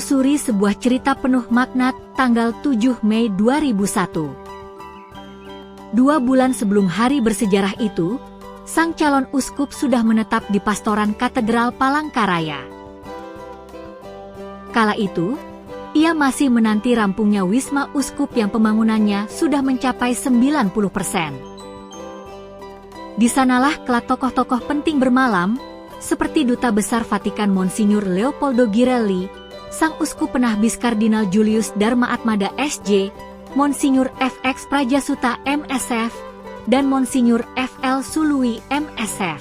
menelusuri sebuah cerita penuh makna tanggal 7 Mei 2001. 2 bulan sebelum hari bersejarah itu, sang calon uskup sudah menetap di pastoran Katedral Palangkaraya. Kala itu, ia masih menanti rampungnya Wisma Uskup yang pembangunannya sudah mencapai 90%. Di sanalah kelak tokoh-tokoh penting bermalam, seperti Duta Besar Vatikan Monsinyur Leopoldo Girelli, Sang Uskup Penahbis Kardinal Julius Dharma Atmada SJ, Monsinyur FX Prajasuta MSF, dan Monsinyur FL Sului MSF.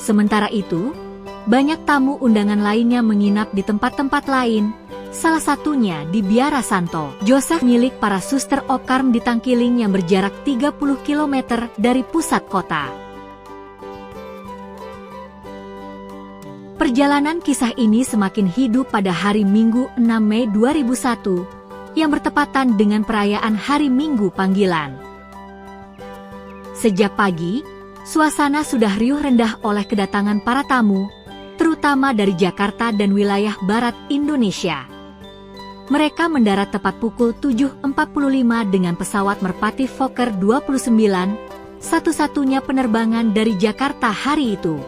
Sementara itu, banyak tamu undangan lainnya menginap di tempat-tempat lain, salah satunya di Biara Santo Joseph milik para Suster Okarm di Tangkiling yang berjarak 30 km dari pusat kota. Perjalanan kisah ini semakin hidup pada hari Minggu 6 Mei 2001, yang bertepatan dengan perayaan Hari Minggu Panggilan. Sejak pagi, suasana sudah riuh rendah oleh kedatangan para tamu, terutama dari Jakarta dan wilayah barat Indonesia. Mereka mendarat tepat pukul 7.45 dengan pesawat Merpati Fokker 29, satu-satunya penerbangan dari Jakarta hari itu.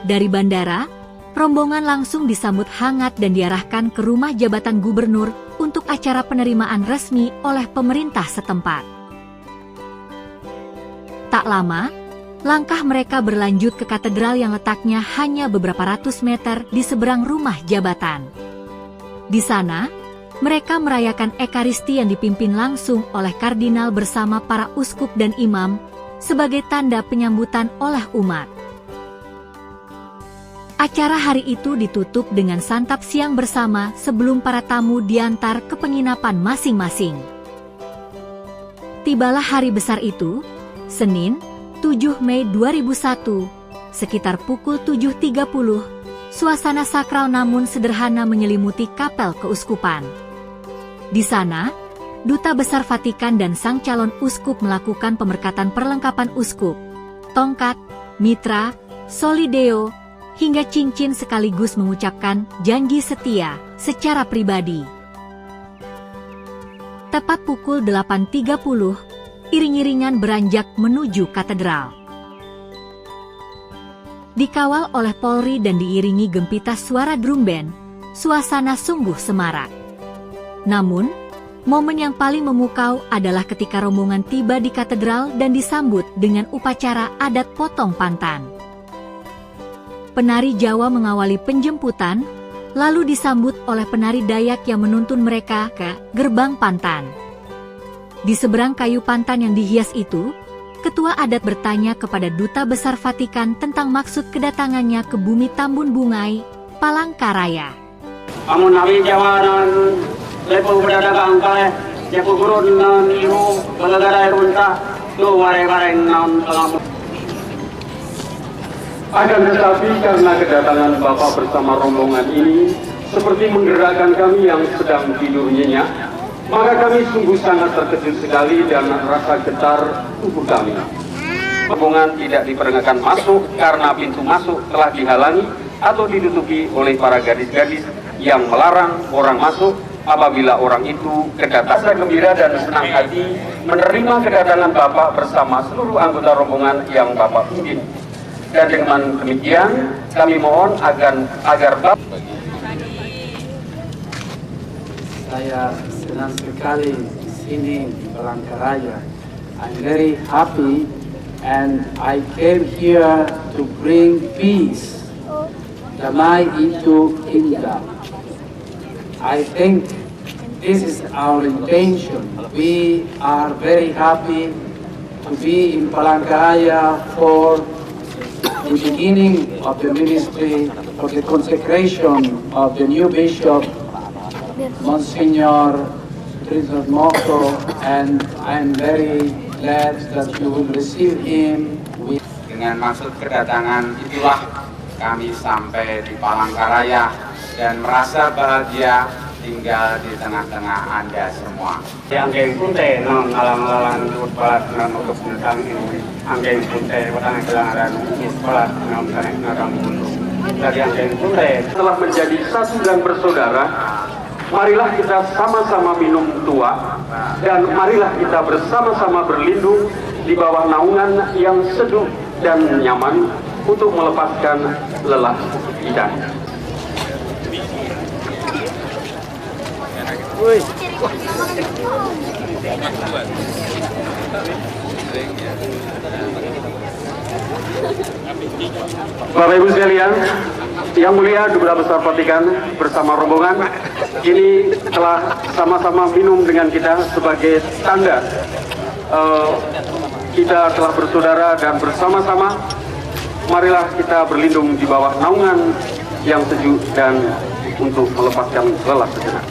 Dari bandara, rombongan langsung disambut hangat dan diarahkan ke rumah jabatan gubernur untuk acara penerimaan resmi oleh pemerintah setempat. Tak lama, langkah mereka berlanjut ke katedral yang letaknya hanya beberapa ratus meter di seberang rumah jabatan. Di sana, mereka merayakan Ekaristi yang dipimpin langsung oleh kardinal bersama para uskup dan imam, sebagai tanda penyambutan oleh umat. Acara hari itu ditutup dengan santap siang bersama sebelum para tamu diantar ke penginapan masing-masing. Tibalah hari besar itu, Senin, 7 Mei 2001, sekitar pukul 7.30, suasana sakral namun sederhana menyelimuti kapel keuskupan. Di sana, Duta Besar Vatikan dan sang calon uskup melakukan pemerkatan perlengkapan uskup, tongkat, mitra, solideo, hingga cincin sekaligus mengucapkan janji setia secara pribadi. Tepat pukul 8.30, iring-iringan beranjak menuju katedral. Dikawal oleh Polri dan diiringi gempita suara drum band, suasana sungguh semarak. Namun, momen yang paling memukau adalah ketika rombongan tiba di katedral dan disambut dengan upacara adat potong pantan. Penari Jawa mengawali penjemputan, lalu disambut oleh penari Dayak yang menuntun mereka ke gerbang pantan. Di seberang kayu pantan yang dihias itu, ketua adat bertanya kepada Duta Besar Vatikan tentang maksud kedatangannya ke bumi Tambun Bungai, Palangkaraya. Amun nabi Jawa dan lepo berdagang kale, jago gurun dan iru bagagara irunta, tu wareng-wareng nan telamu. Akan tetapi karena kedatangan Bapak bersama rombongan ini seperti menggerakkan kami yang sedang tidur nyenyak, maka kami sungguh sangat terkejut sekali dan rasa getar tubuh kami. Rombongan tidak diperkenankan masuk karena pintu masuk telah dihalangi atau ditutupi oleh para gadis-gadis yang melarang orang masuk apabila orang itu kedatangan. Saya gembira dan senang hati menerima kedatangan Bapak bersama seluruh anggota rombongan yang Bapak pimpin. Dan dengan demikian, kami mohon agar Bapak. Saya senang sekali di sini di Palangkaraya. I'm very happy and I came here to bring peace, damai itu indah. I think this is our intention. We are very happy to be in Palangkaraya for the beginning of the ministry, for the consecration of the new bishop, Monsignor Tristan Moko, and I'm very glad that you will receive him. Dengan maksud kedatangan itulah kami sampai di Palangkaraya dan merasa bahagia tinggal di tengah-tengah Anda semua. Angkeng punte non alang-alang utpalat non untuk tentang ini. Angkeng punte watang kelangaran utpalat non tentang mundu. Dari angkeng punte telah menjadi satu dan bersaudara. Marilah kita sama-sama minum tua dan marilah kita bersama-sama berlindung di bawah naungan yang seduh dan nyaman untuk melepaskan lelah kita. Bapak Ibu sekalian, yang mulia Duta Besar Vatikan bersama rombongan ini telah sama-sama minum dengan kita sebagai tanda kita telah bersaudara dan bersama-sama. Marilah kita berlindung di bawah naungan yang sejuk dan untuk melepaskan lelah sejenak.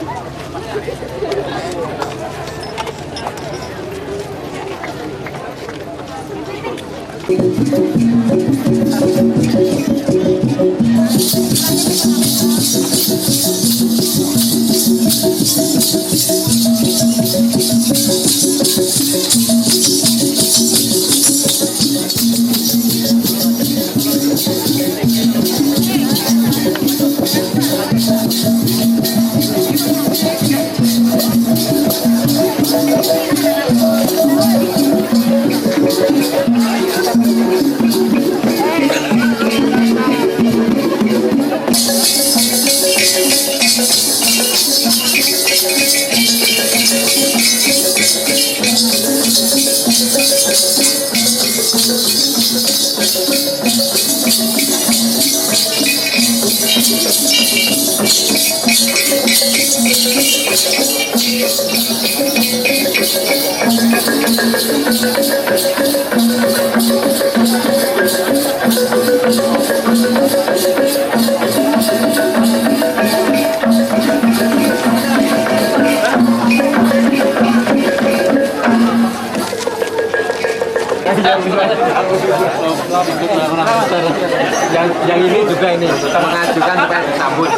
Yang ini juga ini kita mengajukan supaya disambut.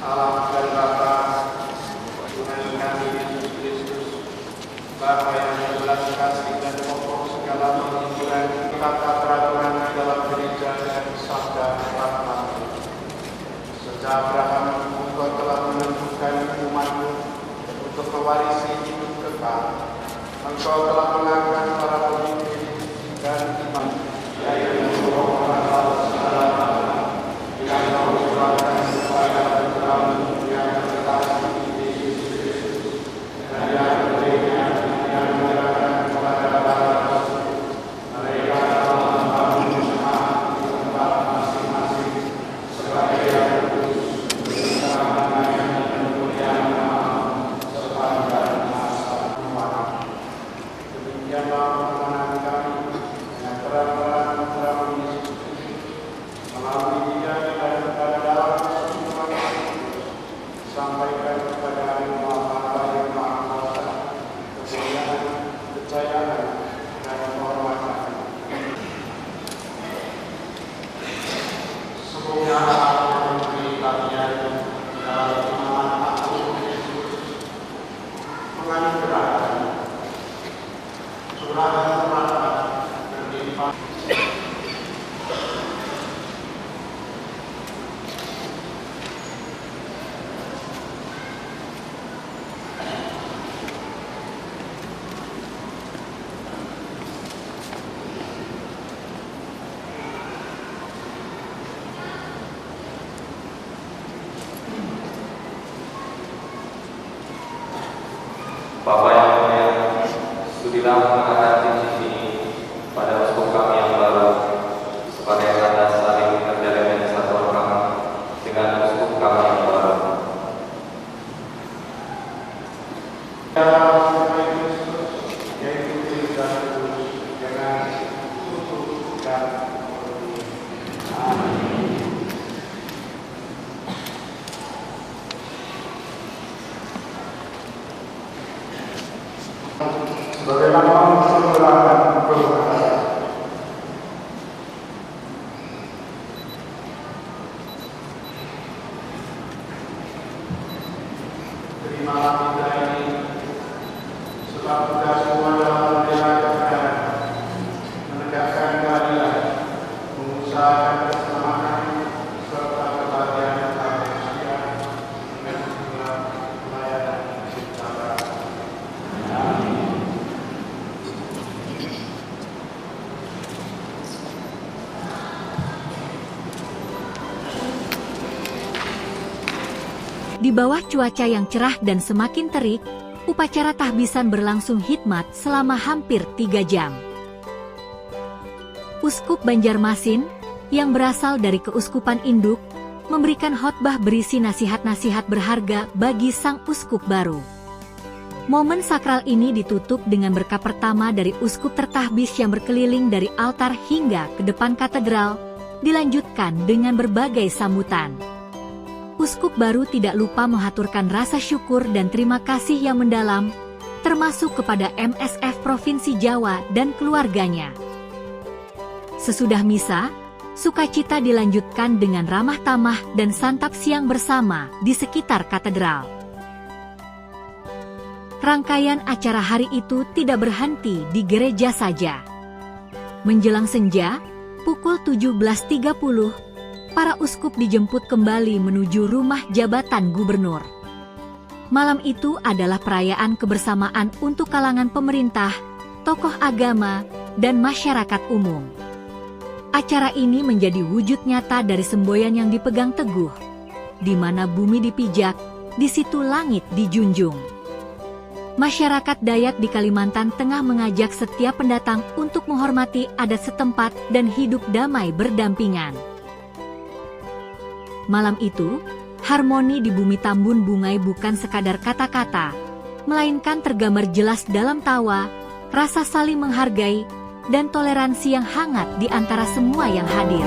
Allah dan Bapa, Tuhan kami Yesus Kristus, Bapa yang berbelas kasih dan pokok segala penghiburan, tata peraturan dalam gereja dan sabda Tuhan. Sejak Abraham, Engkau telah menentukan umat-Mu untuk mewarisi hidup kekal. Engkau telah mengangkat para pemimpin dan imam, yaitu orang-orang segala yang Kau serahkan kepada Putra-Mu yang terkasih Yesus Kristus, dan yang berikan yang menyerahkan kepada para rasul. Mereka telah membangun jemaat di tempat masing-masing sebagai yang kudus, bersama dengan kemuliaan nama sepanjang masa umat. Demikianlah permohonan kami dengan terang-terang dalam Yesus Kristus, melalui Dia kita kepada dalam keseluruhan sampaikan kepada Allah Bapa yang Maha Kuasa kemuliaan, kejayaan, dan kehormatan. Semoga Allah memberi kalian dalam iman aku Yesus menganugerahkan curahan rahmat berlimpah. Bapak yang mulia, sudilah mengangkat cincin ini pada uskup kami yang baru sebagai tanda saling terjalinnya kesatuan kami dengan uskup kami yang baru. Dalam nama Yesus, yaitu gereja kudus dengan tutup dan murni. Amin. Sebagaimana persembahan berdoa. Terimalah kita ini sebab kita semua dalam membela negara, menegakkan keadilan, mengusahakan keselamatan serta kebahagiaan manusia dengan segala pelayanan ciptaan. Amin. Di bawah cuaca yang cerah dan semakin terik, upacara tahbisan berlangsung hikmat selama hampir 3 jam. Uskup Banjarmasin, yang berasal dari Keuskupan Induk, memberikan khotbah berisi nasihat-nasihat berharga bagi sang uskup baru. Momen sakral ini ditutup dengan berkah pertama dari uskup tertahbis yang berkeliling dari altar hingga ke depan katedral, dilanjutkan dengan berbagai sambutan. Uskup baru tidak lupa mengaturkan rasa syukur dan terima kasih yang mendalam, termasuk kepada MSF Provinsi Jawa dan keluarganya. Sesudah misa, sukacita dilanjutkan dengan ramah tamah dan santap siang bersama di sekitar katedral. Rangkaian acara hari itu tidak berhenti di gereja saja. Menjelang senja, pukul 17.30, para uskup dijemput kembali menuju rumah jabatan gubernur. Malam itu adalah perayaan kebersamaan untuk kalangan pemerintah, tokoh agama, dan masyarakat umum. Acara ini menjadi wujud nyata dari semboyan yang dipegang teguh. Di mana bumi dipijak, di situ langit dijunjung. Masyarakat Dayak di Kalimantan Tengah mengajak setiap pendatang untuk menghormati adat setempat dan hidup damai berdampingan. Malam itu, harmoni di bumi Tambun Bungai bukan sekadar kata-kata, melainkan tergambar jelas dalam tawa, rasa saling menghargai, dan toleransi yang hangat di antara semua yang hadir.